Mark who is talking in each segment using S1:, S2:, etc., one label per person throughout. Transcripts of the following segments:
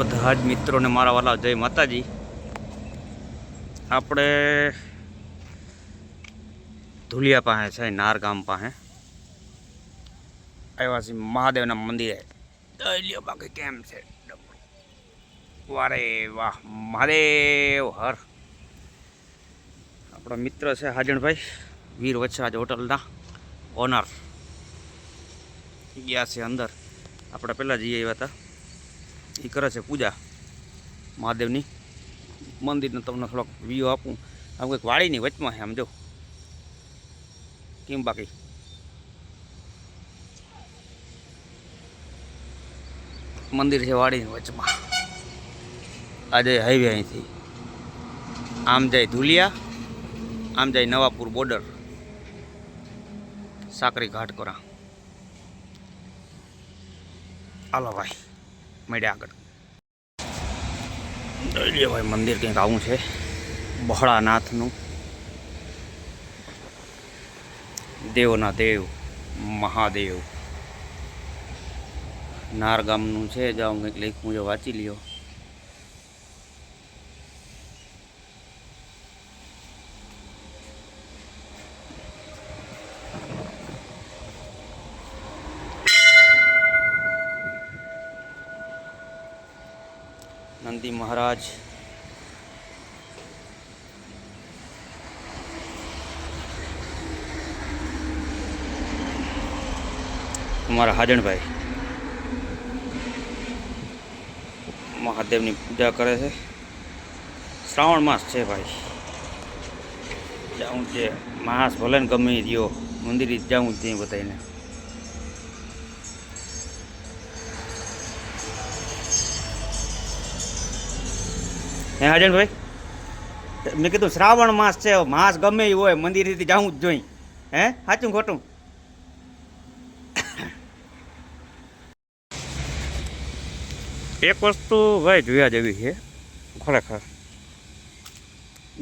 S1: બધા જ મિત્રોને મારા વાલા જય માતાજી। આપણે ધુલિયા પાસે છે, નાર ગામ પાસે આવ્યા છીએ મહાદેવના મંદિરે। લ્યો બાકી કેમ છે? વારે વાહ મહાદેવ હર। આપણો મિત્ર છે હાજણભાઈ, વીર વચ્છરાજ હોટલના ઓનર, ગયા છે અંદર। આપણે પહેલાં જઈ આવ્યા હતા। એ કરે છે પૂજા મહાદેવની મંદિરનો। તમને થોડોક વ્યૂ આપું। આમ કંઈક વાડીની વચમાં છે, આમ જો કેમ બાકી મંદિર છે વાડીની વચમાં। આજે હાઈવે અહીંથી આમ જાય ધુલિયા, આમ જાય નવાપુર બોર્ડર, સાકરી ઘાટ કોરા। હાલો ભાઈ મળ્યા આગળ। ભાઈ મંદિર કંઈક આવું છે, બહોળાનાથનું, દેવના દેવ મહાદેવ નાર ગામનું છે। જાઓ કંઈક લખ્યું છે, વાંચી લ્યો। નંદી મહારાજ, અમારા હાજણભાઈ મહાદેવની પૂજા કરે છે। શ્રાવણ માસ છે ભાઈ, જાઉં છે માસ ભલે ને ગમે રહ્યો, મંદિરે જાઉં જ નહીં બધાને। હે હાજણભાઈ, મેં કીધું શ્રાવણ માસ છે, માસ ગમે એ હોય મંદિરેથી જાઉં જ જોઈ। હે સાચું ખોટું? એક વસ્તુ ભાઈ જોયા જેવી છે ખરેખર।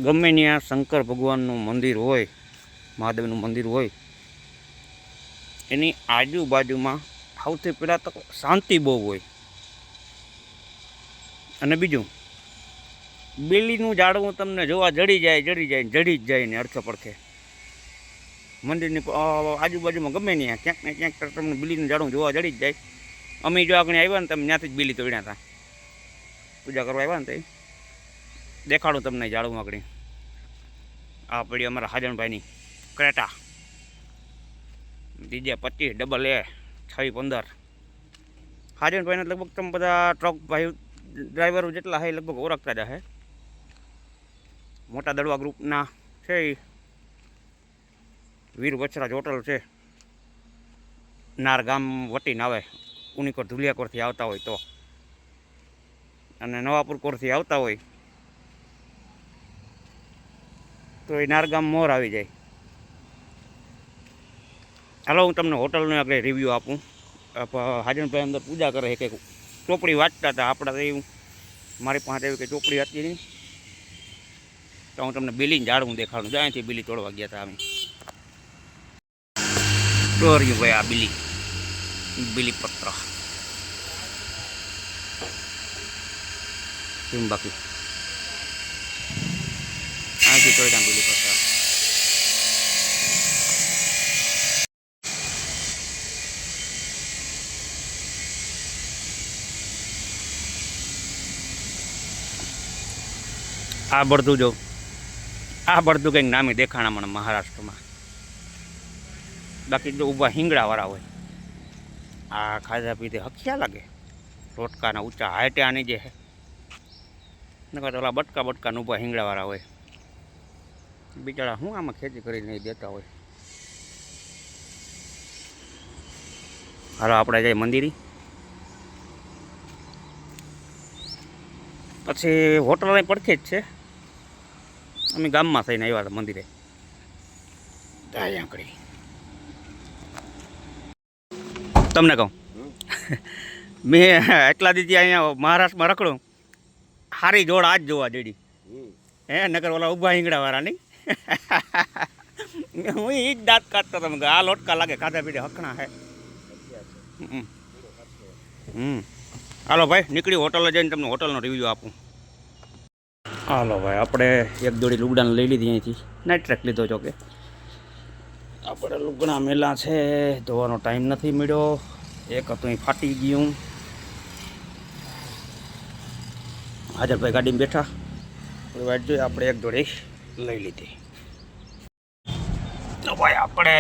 S1: ગમે ત્યાં શંકર ભગવાનનું મંદિર હોય, મહાદેવનું મંદિર હોય, એની આજુબાજુમાં સૌથી પહેલાં તો શાંતિ બહુ હોય। અને બીજું, બેલીનું ઝાડવું તમને જોવા જડી જાય જડી જ જાય ને અડખે પડખે। મંદિરની આજુબાજુમાં ગમે ત્યાં ક્યાંક ને ક્યાંક તમને બેલીનું ઝાડવું જોવા જડી જ જાય। અમે જો આગળ આવ્યા ને, તમે ત્યાંથી જ બેલી તોડ્યા હતા, પૂજા કરવા આવ્યા ને તો દેખાડું તમને ઝાડવું આગળ। આ પડી અમારા હાજણભાઈની ક્રેટા, DJ 25 ડબલ A 615। હાજણભાઈને લગભગ તમે બધા ટ્રક ભાઈ ડ્રાઈવરો જેટલા છે લગભગ ઓળખતા જ હશે। મોટા દડવા ગ્રુપના છે એ વીર વચ્છરાજ હોટલ છે, નાર ગામ વટીને આવે, ઉનીકોર ધુલિયાકોરથી આવતા હોય તો, અને નવાપુર કોરથી આવતા હોય તો એ નારગામ મોર આવી જાય। હાલો હું તમને હોટલનો આગળ રિવ્યૂ આપું। હાજણભાઈ અંદર પૂજા કરે છે, કંઈક ચોપડી વાંચતા હતા। આપણે તો એવું મારી પાસે એવી કંઈ ચોપડી હતી નહીં, તો હું તમને બિલીને ઝાડવું દેખાડું। જ્યાંથી બિલી તોડવા ગયા હતા અમે। દોર્યું ભાઈ આ બીલીપત્ર કેમ બાકી અહીંથી તોડ્યા બીલીપત્ર। આ બળદું જો, આ બળદું કંઈક નામી દેખાણા મને મહારાષ્ટ્રમાં। બાકી જો ઊભા હિંગડાવાળા હોય, આ ખાધા પીધે હખ્યા લાગે, રોટકાના ઊંચા હાઈટે આની જે છે, નકર ઓલા બટકા ઊભા હિંગડાવાળા હોય, બિચારા શું આમાં ખેતી કરી નહીં દેતા હોય। હાલો આપણે જઈએ મંદિરે, પછી હોટલની પડખે જ છે। અમે ગામમાં થઈને આવ્યા હતા મંદિરે। આંકડી તમને કહું, મેં એટલા દીધી અહીંયા મહારાષ્ટ્રમાં રખડું, સારી જોડ આજ જોવા જડી। હે નકર ઓલા ઊભા હિંગડાવાળા નહીં। હું એ જ દાંત કાઢતો તમે આ લોટકા લાગે, ખાધા પીધે હકણા હે। હાલો ભાઈ નીકળી હોટલે જઈને તમને હોટલનો રિવ્યૂ આપું. હાલો ભાઈ આપણે એક જોડી લુગડાને લઈ લીધી અહીંથી, નાઇટ ટ્રેક લીધો જો કે આપણે લુગડા મેલા છે, ધોવાનો ટાઈમ નથી મળ્યો. એક હતું એ ફાટી ગયું. હાજરભાઈ ગાડીમાં બેઠા વાઈટ જોઈએ આપણે એક જોડી લઈ લીધી. તો ભાઈ આપણે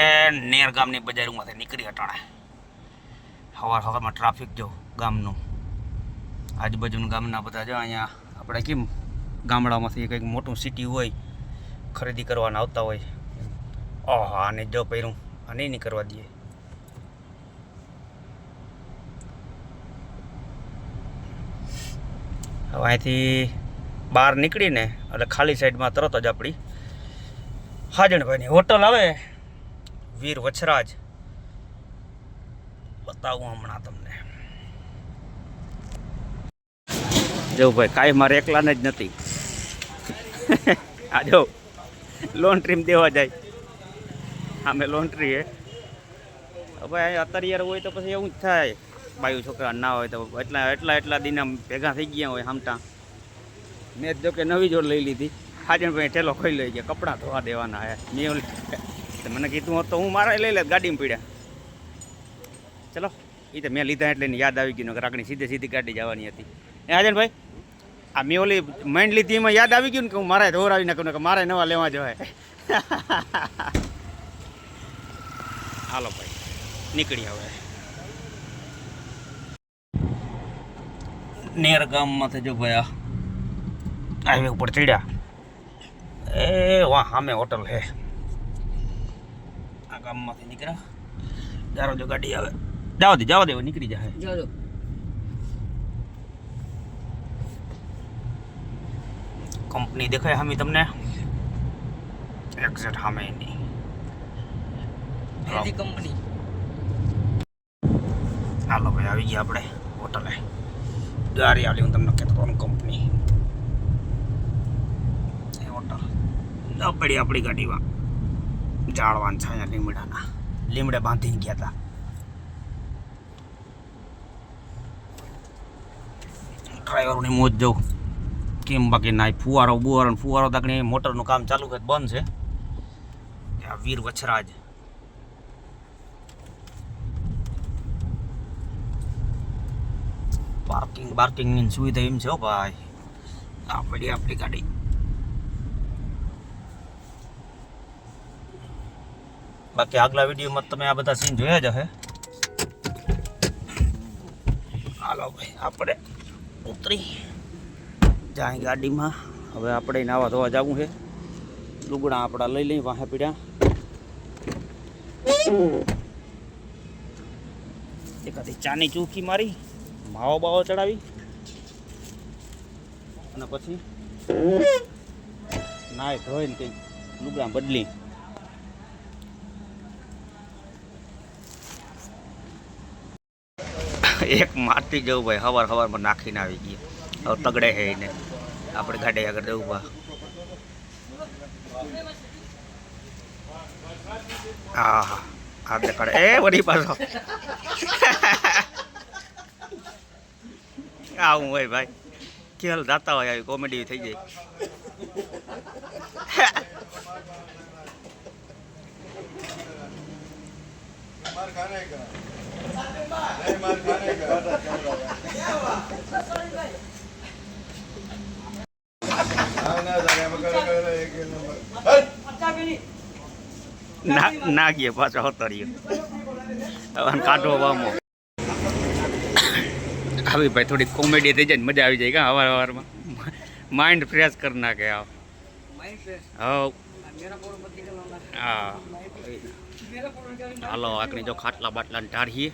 S1: નેર ગામની બજારોમાંથી નીકળી હટાણે. સવારમાં ટ્રાફિક જો ગામનું, આજુબાજુના ગામના બધા જો અહીંયા આપણે કેમ ગામડામાંથી કંઈક મોટું સિટી હોય ખરીદી કરવાના આવતા હોય. ઓહા આને જો પહેરું આને નહીં કરવા દઈએ. હવે અહીંથી બહાર નીકળીને એટલે ખાલી સાઈડમાં તરત જ આપણી હાજણભાઈની હોટલ આવે, વીર વછરાજ. બતાવું હમણાં તમને. જો ભાઈ કાંઈ મારે એકલાને જ નથી. આ જો લોન્ટ્રીમાં દેવા જાય, આમે લોન્ટ્રી હે. હવે અહીંયા અત્યારે હોય તો પછી એવું જ થાય, બાયું છોકરા ના હોય તો એટલા દિન ભેગા થઈ ગયા હોય હામટા. મેં જો કે નવી જોડ લઈ લીધી. હાજણભાઈ ઠેલો ખોઈ લઈ ગયા, કપડાં ધોવા દેવાના હે. મેં મને કીધું હોત તો હું મારે લઈ લે, ગાડીમાં પીડ્યા. ચલો એ તો મેં લીધા એટલે યાદ આવી ગયું કે રાખણી સીધી ગાડી જવાની હતી. એ હાજણભાઈ આ મેં ઓલી માઇન્ડ લીધી એમાં યાદ આવી ગયું ને કે હું મારે ધોરાવી નાખું કે મારે નવા લેવા જવાય. હાલો ભાઈ નીકળી હવે નેર ગામમાંથી. જો ભાઈ આ હાઈવે ઉપર ચડ્યા. એ વાહ સામે હોટલ છે. આ ગામમાંથી નીકળ્યા. જારો જો ગાડી આવે જવા દે નીકળી જાય. કંપની દેખાય સામે તમને, એક્ઝેક્ટ સામે એની કંપની. હાલો ભાઈ આવી ગયા આપણે હોટલે. ગાડી આલી હું તમને કહેતો કંપની એ હોટલ પડી આપણી ગાડીમાં. જાળવાન છે અહીંયા લીમડે બાંધીને ગયા હતા. ડ્રાઈવરોની મોજ જોઉં કેમ, બાકી ના ફુવારો તાકણી મોટરનું કામ ચાલુ છે, બંધ છે. આ વીર વછરાજ. પાર્કિંગની સુવિધા એમ છે હો ભાઈ. આ પડી આપણી ગાડી. બાકી આગલા વિડીયોમાં તમે આ બધા સીન જોયા જ હશે. હાલો ભાઈ આપણે ઉતરી જાય ગાડીમાં. હવે આપણે નાવા ધોવા જવું છે. લુગડા આપણા લઈ લઈ વાહે પીડ્યા. એકાદી ચાની ચૂકી મારી, માવો બાવો ચડાવી અને પછી નાય ધોઈને કંઈક લુગડા બદલી. એક મારતી જવું ભાઈ સવારમાં નાખીને આવી ગઈ. હવે તગડે છે એને આપણે ગાડી આગળ જવું બા. હા હા હાથ દેખાડે. એ વળી પાછો આવું હોય ભાઈ, ખેલ જાતા હોય આવી કોમેડી થઈ જાય. ના ગયે પાછો હોતરીયો કાઢો વામો. આવી ભાઈ થોડી કોમેડી થઈ જાય ને મજા આવી જાય. કા સવારમાં માઇન્ડ ફ્રેશ કરી નાખે. હા હાલો આકણી જો ખાટલા બાટલાને ઢાળીએ.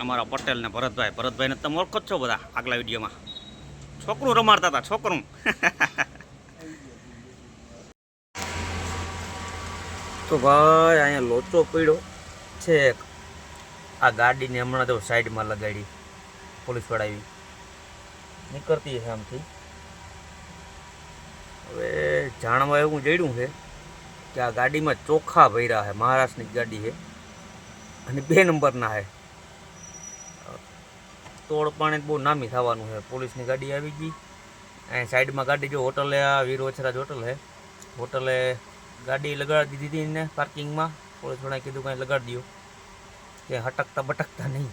S1: અમારા પટેલ ને ભરતભાઈને તમે ઓળખો જ છો બધા. આગલા વિડીયોમાં છોકરું રમાડતા હતા, છોકરું. તો ભાઈ અહીંયા લોચો પડ્યો છે. આ ગાડીને હમણાં તો સાઈડમાં લગાડી પોલીસવાળા આવી નીકળતી છે આમથી. હવે જાણવા એવું જડ્યું છે કે આ ગાડીમાં ચોખા ભર્યા છે. મહારાષ્ટ્રની ગાડી છે અને 2 નંબરના છે. તોડ પાણી બહુ નામી થવાનું છે. પોલીસની ગાડી આવી ગઈ. અહીં સાઈડમાં ગાડી જો હોટલે આ વીર વછરાજ હોટલ છે. હોટલે ગાડી લગાડી દીધી ને પાર્કિંગમાં. પોલીસવાળાએ કીધું કાંઈ લગાડી દો કે હટકતા બટકતા નહીં.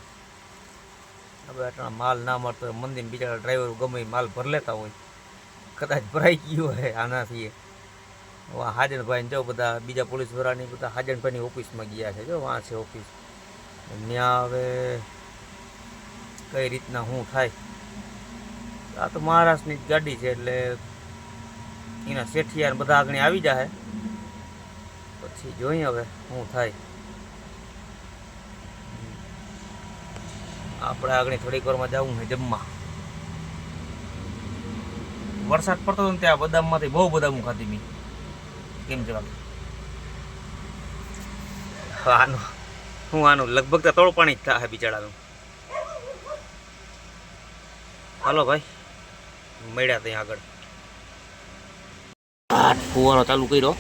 S1: હવે આટલા માલ ના મળતો હોય મંદિર બિચારા ડ્રાઈવર ગમે માલ ભર લેતા હોય, કદાચ ભરાઈ ગયો હોય આનાથી. હાજનભાઈને જો બધા બીજા પોલીસવાળાની બધા હાજનભાઈની ઓફિસમાં ગયા છે. જો વાં છે ઓફિસ. ત્યાં હવે કઈ રીતના શું થાય. આ તો મહારાષ્ટ્રની જ ગાડી છે એટલે એના શેઠિયા બધા આગળ આવી જાય, પછી જોઈએ હવે શું થાય. આપણે આગળ થોડીક વારમાં જવું છે જમવા. વરસાદ પડતો હતો ને ત્યાં બદામમાંથી બહુ બદામ ખાધી મેં. કેમ છે બાકી આનું હું આનું લગભગ તો તોડ પાણી જ થાય બિચારાનું. હાલો ભાઈ મળ્યા ત્યાં આગળ. ફુવારો ચાલુ કર્યો.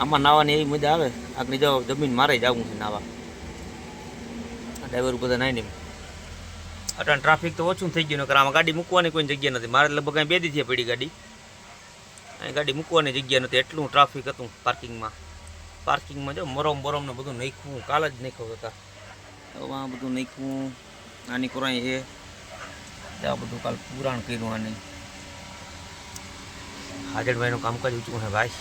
S1: આમાં નાવાની એવી મજા આવે. આગળ જાઓ જમીન મારે જવું છે નાવા. ડ્રાઈવર બધા નાઈ ને અટાણ ટ્રાફિક તો ઓછું થઈ ગયું. નકર આમાં ગાડી મૂકવાની કોઈ જગ્યા નથી. મારે લગભગ અહીં 2 દી થી પડી ગાડી. અહીં ગાડી મૂકવાની જગ્યા નથી, એટલું ટ્રાફિક હતું પાર્કિંગમાં. પાર્કિંગમાં જો મરમ બરમ ને બધું નાખ્યું. કાલ જ નાખ્યું હતા. આ બધું નાખ્યું. આની કોરાઈ છે ત્યાં બધું કાલ પુરાણ કર્યું. આની હાજરભાઈનું કામકાજ ઊંચું છે ભાઈ.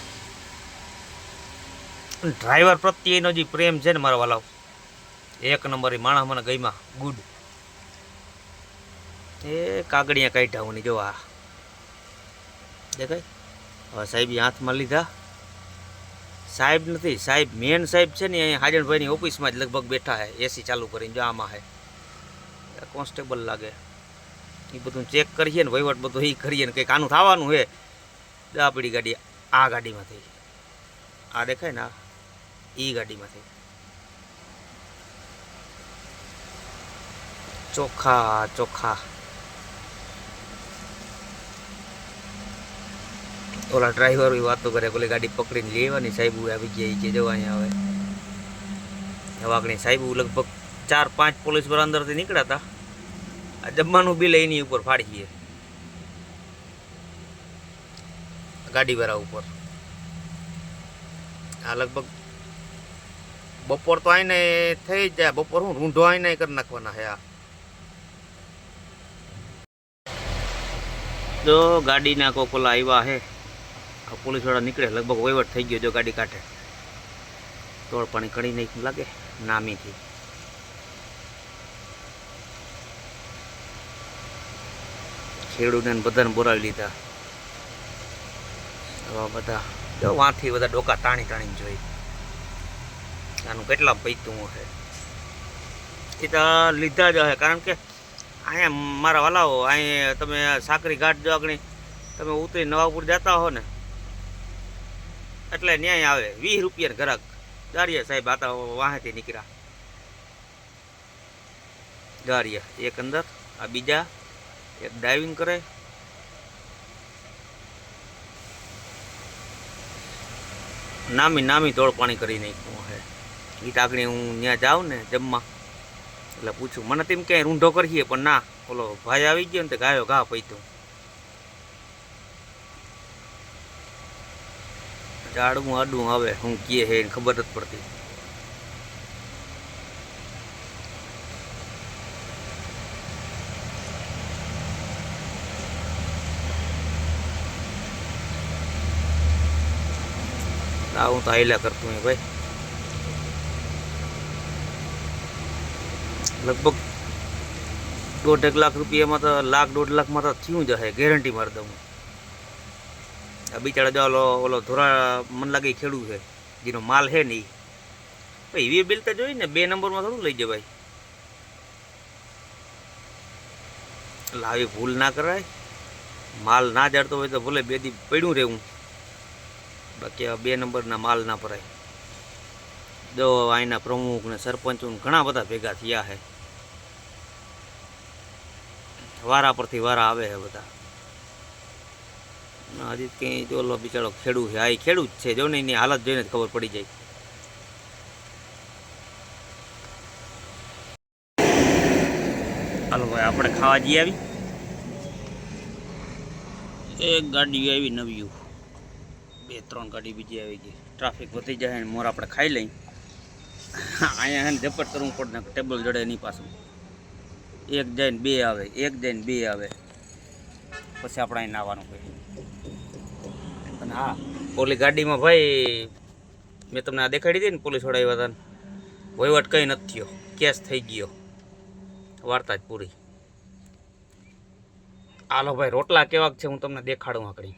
S1: ડ્રાઈવર પ્રત્યેનો જે પ્રેમ છે ને મારા વાલાઓ, 1 નંબર. એ માણસ મને ગઈમાં ગુડ. એ કાગળિયા કાઢ્યા હોની જો આ દેખાય. હવે સાહેબ હાથમાં લીધા. સાહેબ નથી, સાહેબ મેન સાહેબ છે ને અહીંયા હાજરભાઈની ઓફિસમાં જ લગભગ બેઠા છે એસી ચાલુ કરીને. જો આમાં છે કોન્સ્ટેબલ લાગે. એ બધું ચેક કરીએ ને વહીવટ બધું એ કરીએ ને કંઈક આનું થવાનું છે. આપણી ગાડી આ ગાડીમાંથી આ દેખાય ને એ ગાડીમાંથી ચોખ્ખા ચોખ્ખા. ઓલા ડ્રાઈવર વાતો કરે ઓલી ગાડી પકડીને લેવાની. સાહેબ આવી ગયા કે જવા અહીંયા હવે. હવે આગળ સાહેબ લગભગ 4-5 પોલીસ પર અંદરથી નીકળ્યા હતા. આ જમવાનું બિલ એની ઉપર ફાડીએ ગાડીવાળા ઉપર. આ લગભગ બપોર તો આઈને થઈ જ જાય. બપોર હું રૂંઢો આઈને કરી નાખવાના છે. આ જો ગાડીના કોકોલા આવ્યા છે. પોલીસવાળા નીકળે લગભગ વહીવટ થઈ ગયો. જો ગાડી કાઢે તોડ પાણી કરી નાખ્યું લાગે નામીથી. ખેડૂતને બધાને બોલાવી લીધા. હવે બધા જો વાંથી બધા ડોકા તાણી તાણીને જોઈ આનું કેટલા પૈતું હશે. એ તો લીધા જ હશે. કારણ કે અહીંયા મારા વાલાઓ અહીંયા તમે સાકરી ઘાટ જો આગળ તમે ઉતરી નવાપુર જતા હો ને એટલે ન્યાય આવે 20 રૂપિયા ઘરાક. ગારિયા સાહેબ આતા વાહેથી નીકળ્યા. ગારિયા એક અંદર, આ બીજા એક ડાઇવિંગ કરે. નામી તોડ પાણી કરી નાખ્યું હે. એ તાકડી હું ત્યાં જાઉં ને જમવા એટલે પૂછું મને તેમ ક્યાંય રૂંઢો કરીએ પણ ના, ઓલો ભાઈ આવી ગયો ને તો ગાયો ઘા પૈતું. જાડવું આડવું આવે હું કીએ હે ખબર જ પડતી. હું તો આયલા કરતું ભાઈ. લગભગ 1.5 લાખ રૂપિયામાં તો 1.5 લાખમાં તો થયું જ હશે ગેરંટી મારી દઉં. આ બિચારા જો ઓલો ધોરા મને લાગે ખેડૂત છે જેનો માલ છે ને ભાઈ વી બિલ તો જોઈ ને 2 નંબરમાં થોડું લઈ જાય ભાઈ. એટલે આવી ભૂલ ના કરાય. માલ ના જડતો હોય તો ભલે 2 દી પડ્યું રહેવું, બાકી આ 2 નંબરના માલ ના ભરાય. જો અહીંના પ્રમુખ ને સરપંચ ઘણા બધા ભેગા થયા છે. વારા પરથી વારા આવે છે બધા. હજી કંઈ જો લો બિચારો ખેડૂત છે. આ ખેડૂત છે જો ને એની હાલત જોઈને જ ખબર પડી જાય. હાલો ભાઈ આપણે ખાવા જઈ આવી. એક ગાડી આવી નવી, 2-3 ગાડી બીજી આવી ગઈ. ટ્રાફિક વધી જાય ને મોર આપણે ખાઈ લઈ. અહીંયા એને ઝપટ કરવું પડે ને ટેબલ જડે એની પાછું. એક જઈને બે આવે, એક જઈને બે આવે, પછી આપણે અહીં નાવાનું હોય. અને હા, ઓલી ગાડીમાં ભાઈ મેં તમને આ દેખાડી હતી ને પોલીસ વાળા આવ્યા હતા, વહીવટ કંઈ નથી થયો, કેસ થઈ ગયો, વાર્તા જ પૂરી. હાલો ભાઈ રોટલા કેવાક છે હું તમને દેખાડું આકડી.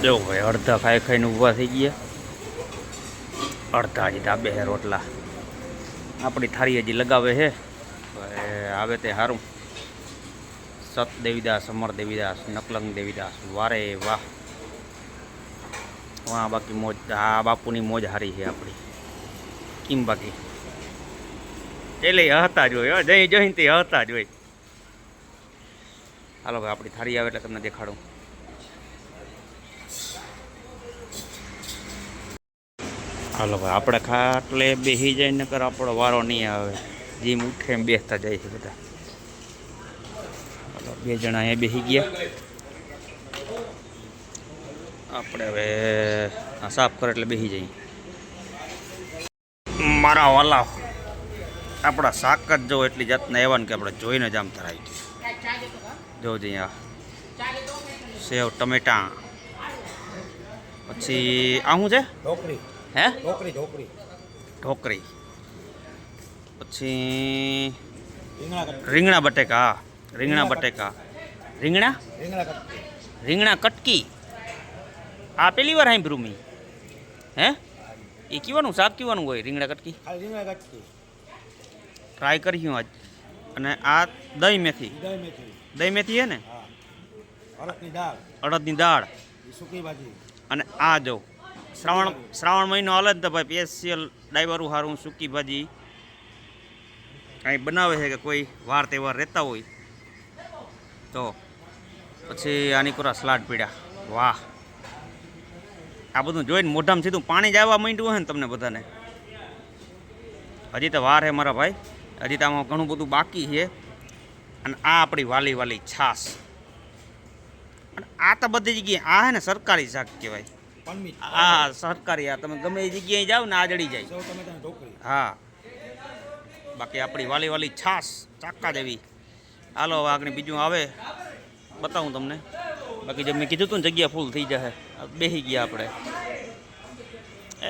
S1: જો ભાઈ અડધા ખાઈ ખાઈને ઊભા થઈ ગયા, અડધા હજી ધાબે છે રોટલા. આપણી થાળી હજી લગાવે છે, આવે તે સારું. સત દેવીદાસ, અમર દેવીદાસ, નકલંગ દેવીદાસ, વારે વાહ વાહ. બાકી મોજ, આ બાપુની મોજ હારી છે આપણી. કેમ બાકી એટલે હતા જ હોય, જઈ જઈને તે હતા જ હોય. હાલો ભાઈ આપણી થાળી આવે એટલે તમને દેખાડું. હાલો ભાઈ આપણે ખાટલે બેસી જાય નકર આપણો વારો નહીં આવે. જેમ ઉઠે એમ બેસતા જાય છે બધા. હાલો 2 જણા અહીંયા બેસી ગયા. આપણે હવે આ સાફ કરે એટલે બેસી જઈએ. મારા વાલા આપણા શાક જ જો એટલી જાતના એવા ને કે આપણે જોઈને જ આમ ધરાઈ ગયું. જો અહીંયા સેવ ટમેટા, પછી આ શું છે?
S2: ઢોકળી.
S1: હે?
S2: ઢોકળી ઢોકળી
S1: ઢોકળી. પછી
S2: રીંગણા
S1: રીંગણા બટેકા. રીંગણા બટેકા, રીંગણા
S2: કટકી.
S1: રીંગણા કટકી. આ પહેલી વાર સાંભળ્યું મેં. હે? એ કીવાનું શાક કીવાનું હોય રીંગણા કટકી?
S2: ખાલી રીંગણા કટકી
S1: ટ્રાય કરીશું આજ. અને આ દહીં મેથી.
S2: દહીં મેથી.
S1: દહીં મેથી હે ને?
S2: હા. અડદની દાળ.
S1: અડદની દાળ.
S2: સૂકી ભાજી.
S1: અને આ જો શ્રાવણ મહિનો હાલે ને તો ભાઈ સ્પેશિયલ ડાયવરું સારું સૂકી ભાજી કાંઈ બનાવે છે કે કોઈ વાર તહેવાર રહેતા હોય તો. પછી આની કોરા સલાડ પીડ્યા. વાહ, આ બધું જોઈને મોઢામાં સીધું પાણી જ આવવા માંડ્યું હોય ને તમને બધાને. હજી તો વાર છે મારા ભાઈ, હજી તો આમાં ઘણું બધું બાકી છે. અને આ આપણી વાલી વાલી છાશ. અને આ તો બધી જગ્યાએ આ હે ને સરકારી શાક કહેવાય. આ સરકારી, આ તમે ગમે એ જગ્યાએ જાઓ ને આ જડી જાય. હા, બાકી આપણી વાલી વાલી છાશ ચાકા જેવી. હાલો હવે આગળ બીજું આવે બતાવું તમને. બાકી જે મેં કીધું હતું ને જગ્યા ફૂલ થઈ જશે. બેસી ગયા આપણે.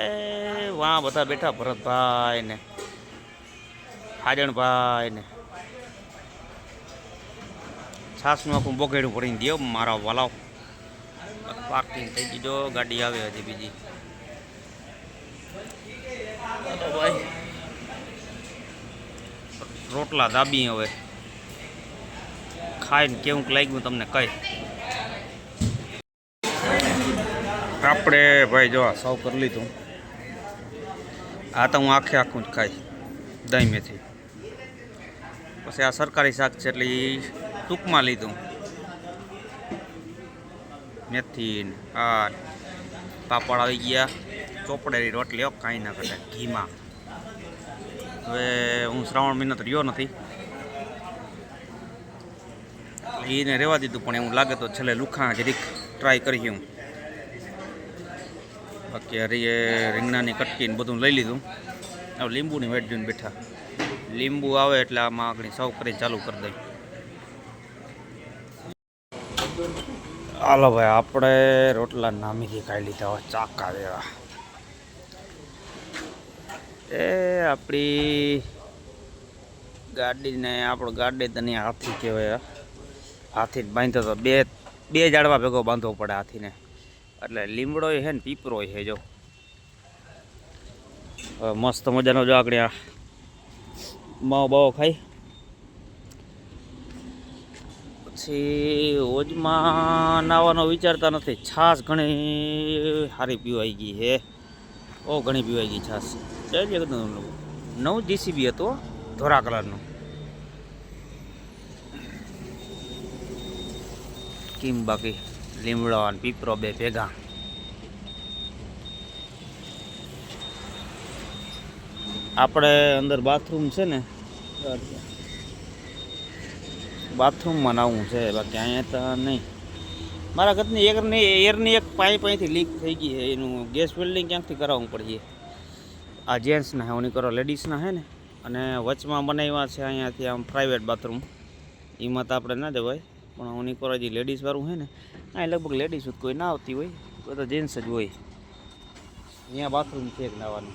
S1: એ વાહ બધા બેઠા, ભરતભાઈ ને હાજણભાઈ ને. છાસનું આખું બોગેડું ભરીને દો મારા વાલાવ. પાર્કિંગ થઈ ગઈ. જો ગાડી આવે હજી બીજી. ભાઈ રોટલા દાબી હવે ખાઈને કેવું લાગ્યું તમને કઈ. આપણે ભાઈ જો સૌ કરી લીધું. આ તો હું આખું જ ખાઈ દહીં મેથી. પછી આ સરકારી શાક છે એટલે એ ટૂંકમાં લીધું. મેથી આ પાપડ આવી ગયા. ચોપડેલી રોટલી કાંઈ ના કરે ઘીમાં. હવે હું શ્રાવણ મહિનો તો રહ્યો નથી, એને રહેવા દીધું. પણ એવું લાગે તો છેલ્લે લુખા જરીક ટ્રાય કરી હું. બાકી હરી રીંગણાની કટકી ને બધું લઈ લીધું. હવે લીંબુની વેટ જોઈને બેઠા. લીંબુ આવે એટલે આમાં આગળ સૌ કરીને ચાલુ કરી દઈ. હાલો ભાઈ આપણે રોટલા નામીથી ખાઈ લીધા હોય ચાકા દેવા. એ આપણી ગાડીને આપણો ગાડી તને હાથી કહેવાય. હાથી જ બાંધતો હતો. બે ઝાડવા ભેગો બાંધવો પડે હાથીને. એટલે લીમડો છે ને પીપરો છે. જો મસ્ત મજાનો જો આગળ આ માવો બાવો ખાઈ. પછી હોજમાં નાવાનો વિચારતા નથી. છાશ ઘણી સારી પીવાઈ ગઈ છે. ઓ ઘણી પીવાઈ ગઈ છાશ. નવું જીસીબી હતું ધોરા કલરનું. કેમ બાકી લીમડો અને પીપરો બે ભેગા. આપણે અંદર બાથરૂમ છે ને બાથરૂમમાં નાવું છે, બાકી અહીંયા તો નહીં. મારા ઘરની એરની એક પાઇપ અહીંથી લીક થઈ ગઈ છે, એનું ગેસ વેલ્ડિંગ ક્યાંકથી કરાવવું પડીએ. આ જેન્ટ્સના હે, ઓની કરો લેડીઝના હે ને, અને વચમાં બનાવ્યા છે અહીંયાથી આમ પ્રાઇવેટ બાથરૂમ. એમાં તો આપણે ના જવાય, પણ ઓની કરો જે લેડીઝવાળું છે ને, અહીં લગભગ લેડીઝ કોઈ ના આવતી હોય, બધા જેન્ટ્સ જ હોય. અહીંયા બાથરૂમ છે એક નાવાનું,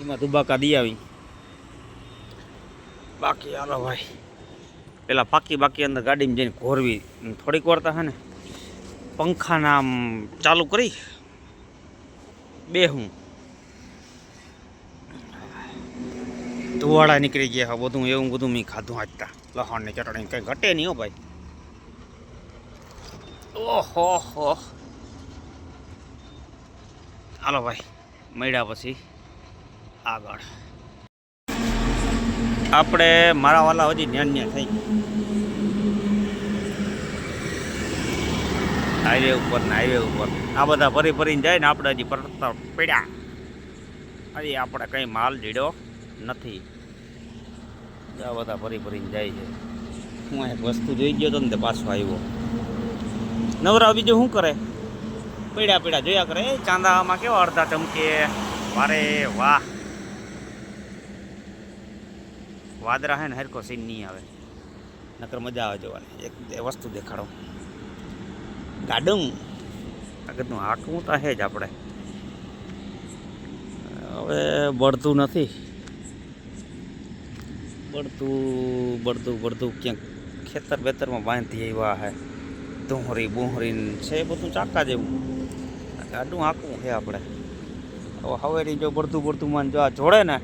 S1: એમાં ધુબાકા દી આવી. બાકી હાલો ભાઈ, પેલા બાકી અંદર ગાડીમાં જઈને ઘોરવી. થોડીક વાર તો હે ને પંખાના આમ ચાલુ કરી બે હું ધુવાડા નીકળી ગયા. બધું એવું બધું મેં ખાધું આજતા. લસણની ચટણી કંઈ ઘટે નહીં હો ભાઈ. ઓહો હો. હાલો ભાઈ, મળ્યા પછી આગળ. આપણે મારા વાલા હજી ન્યા થઈ હાઈવે ઉપર ને હાઈવે ઉપર આ બધા ફરીને જાય ને, આપણે હજી પરત પડ્યા. હજી આપણે કંઈ માલ જીડ્યો નથી. આ બધા ફરીને જાય છે. હું એક વસ્તુ જોઈ ગયો હતો ને તે પાછો આવ્યો. નવરા બીજું શું કરે? પડ્યા જોયા કરે. ચાંદામાં કેવા અડધા ચમકે. વારે વાહ, વાદરા હે ને હરકો સીન નહીં આવે, નકર મજા આવે જોવાની. એક વસ્તુ દેખાડો, ગાડું આગળનું હાંકવું તો હે જ આપણે. હવે બળતું નથી, બળતું ક્યાંક ખેતર બેતરમાં બાંધી આવ્યા હે. બુહરી છે બધું ચાકા જેવું. ગાડું હાંકવું છે આપણે. હવે હવેથી જો બળતું માન જો આ જોડે ને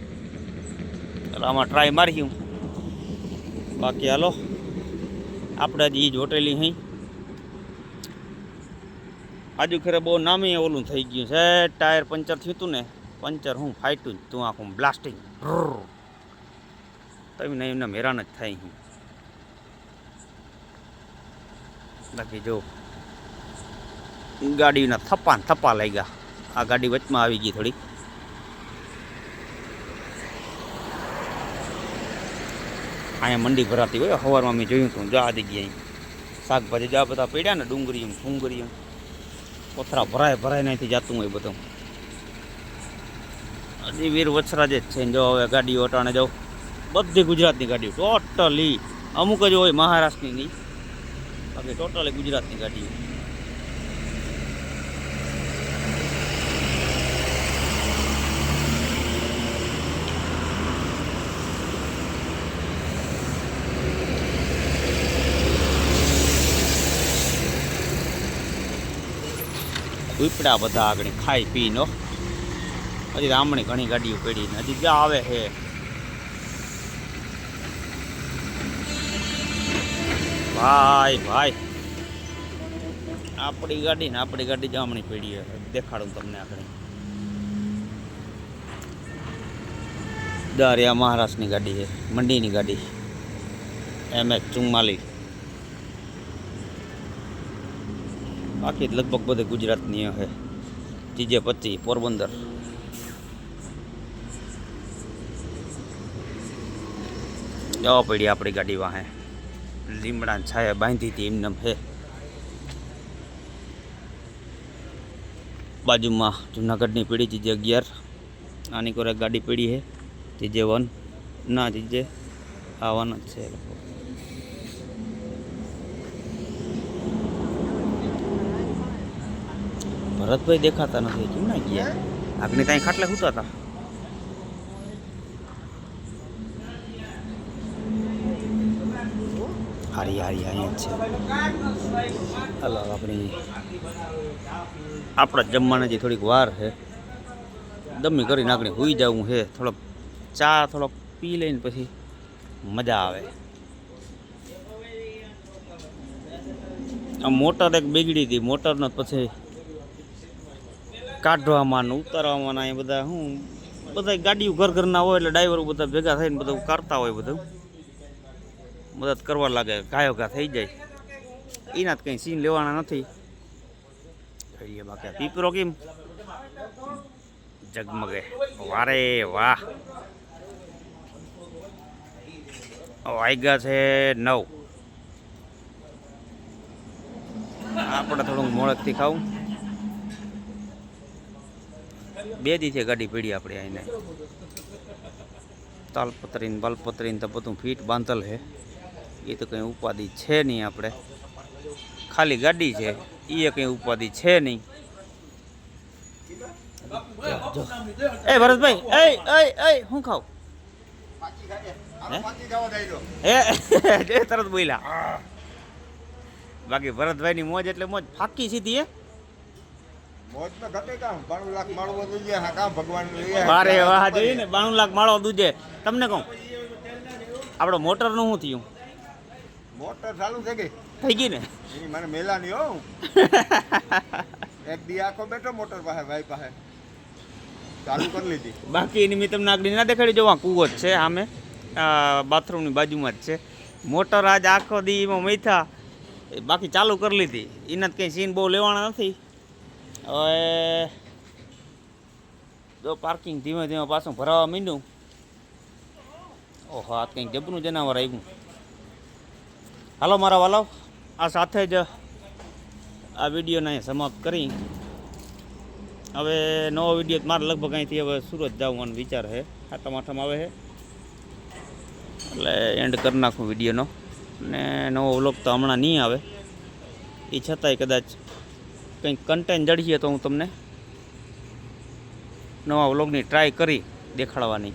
S1: એટલે આમાં ટ્રાય માર્યું. બાકી હાલો, આપણે હજી એ જ હોટેલી હઈ. આજુ ખરે બહુ નામી ઓલું થઈ ગયું છે. ટાયર પંચર થયું હતું ને, પંચર હું ફાટ્યું જ તું આખું બ્લાસ્ટિંગ. તમે એમને હેરાન જ થાય. બાકી જો ગાડીના થપ્પા લાગ્યા. આ ગાડી વચમાં આવી ગઈ થોડી. અહીંયા મંડી ભરાતી હોય. સવારમાં મેં જોયું હતું, જો આ જગ્યાએ શાકભાજી જા બધા પડ્યા ને, ડુંગળી કોથરા ભરાય નાથી જતું હોય બધું. હજી વીર વછરાજ જ છે. જો હવે ગાડીઓ અટાણે જાઓ, બધી ગુજરાતની ગાડીઓ ટોટલી. અમુક જ હોય મહારાષ્ટ્રની નહીં, બાકી ટોટલી ગુજરાતની ગાડીઓ. ઉપડા બધા આગળ ખાઈ પીનો. હજી રામણી ઘણી ગાડીઓ પડી ને હજી જ્યાં આવે છે. ભાઈ આપણી ગાડી જામણી પડી છે. દેખાડું તમને આગળ. દારિયા મહારાષ્ટ્રની ગાડી છે, મંડીની ગાડી MH44. બાકી લગભગ બધે ગુજરાતની છે. TJ25 પોરબંદર. જવા પડી આપણી ગાડી વાહે. લીમડા છાયા બાંધી હતી એમને છે. બાજુમાં જુનાગઢની પીડી TJ11. આની કોરે ગાડી પડી છે TJ1 ના TJ આવવાના જ છે. ભરતભાઈ દેખાતા નથી, કેમ ના ગયા? આગની ત્યાં ખાટલે સૂતા હતા. હારી અહીંયા જ છે. હાલો આપણા જમવાના જે થોડીક વાર છે. દમી કરીને આપણે હોઈ જવું છે. થોડોક ચા પી લઈને પછી મજા આવે. આ મોટર એક બગડી હતી. મોટરનો પછી કાઢવામાં ને ઉતારવામાં એ બધા ગાડીઓ ઘરના હોય એટલે ડ્રાઈવરો બધા ભેગા થઈને બધું કરતા હોય. બધું મદદ કરવા લાગે, ગાયો ઘા થઈ જાય. એના જ કંઈ સીન લેવાના નથી. બાકી પીપરો કેમ જગમગે. વારે વાહ, વાગ્યા છે 9. આપણે થોડુંક મોડેકથી ખાવું. 2 દી છે ગાડી પીડી આપણે આઈને. તાલપત્રીને બાલપત્રીને તો બધું ફીટ બાંધેલ છે. એ તો કંઈ ઉપાધિ છે નહીં આપણે. ખાલી ગાડી છે એ કંઈ ઉપાધિ છે નહીં. એ ભરતભાઈ એ હું ખાવ એ તરત બોલ્યા. બાકી ભરતભાઈની મોજ એટલે મોજ ફાકી સીધી. અરે વાહ જોઈએ ને 92 લાખ માળો દૂજે. તમને કહું આપણો મોટરનું શું થયું?
S2: મોટર ચાલુ થઈ ગઈ.
S1: થઈ ગઈ ને
S2: મને મેલા નહીં હો. એક દી આખો બેઠો મોટર પાસે ભાઈ પાસે ચાલુ કરી લીધી.
S1: બાકી એની મેં તમને આગળ ના દેખાડી. જો આ કૂવો જ છે સામે, બાથરૂમની બાજુમાં જ છે. મોટર આજ આખો દી એમાં મૈથા બાકી ચાલુ કરી લીધી. એના કંઈ સીન બહુ લેવાના નથી. હવે જો પાર્કિંગ ધીમે ધીમે પાછું ભરાવા માંડ્યું. ઓહો, આ કંઈક જબરું જનાવર આવ્યું. હાલો મારા વાલાવ, આ સાથે જ આ વિડીયોને અહીં સમાપ્ત કરી. હવે નવો વિડીયો મારે લગભગ અહીંથી હવે સુરત જવાનો વિચાર છે. આઠમ આવે છે એટલે એન્ડ કરી નાખું વિડીયોનો. ને નવો વ્લોગ તો હમણાં નહીં આવે. એ છતાંય કદાચ કંઈક કન્ટેન્ટ જડીએ તો હું તમને નવા વ્લોગની ટ્રાય કરી દેખાડવાની.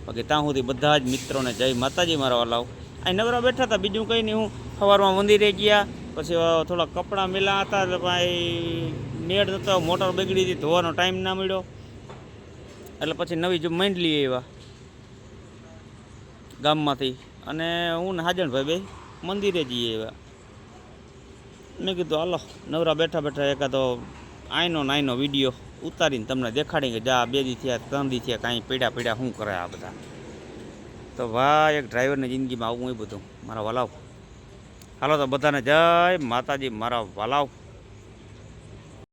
S1: બાકી ત્યાં સુધી બધા જ મિત્રોને જય માતાજી મારા વાલાવ. અહીં નવરા બેઠા હતા, બીજું કંઈ નહીં. હું સવારમાં મંદિરે ગયા, પછી થોડા કપડાં મેલા હતા એટલે ભાઈ નેટ નતો, મોટર બગડી હતી, ધોવાનો ટાઈમ ના મળ્યો એટલે પછી નવી જો માંડલી આવ્યા ગામમાંથી. અને હું ને હાજણભાઈ બે મંદિરે જઈએ આવ્યા. મેં કીધું હાલો નવરા બેઠા બેઠા એકાદો આઈનો નાઈનો વિડીયો ઉતારીને તમને દેખાડી કે જા 2 દી થયા 3 દી થયા કાંઈ પીડા શું કરે આ બધા. તો ભાઈ એક ડ્રાઈવરની જિંદગીમાં આવું એ બધું મારા વાલાવ. હાલો તો બધાને જય માતાજી મારા વાલાવ.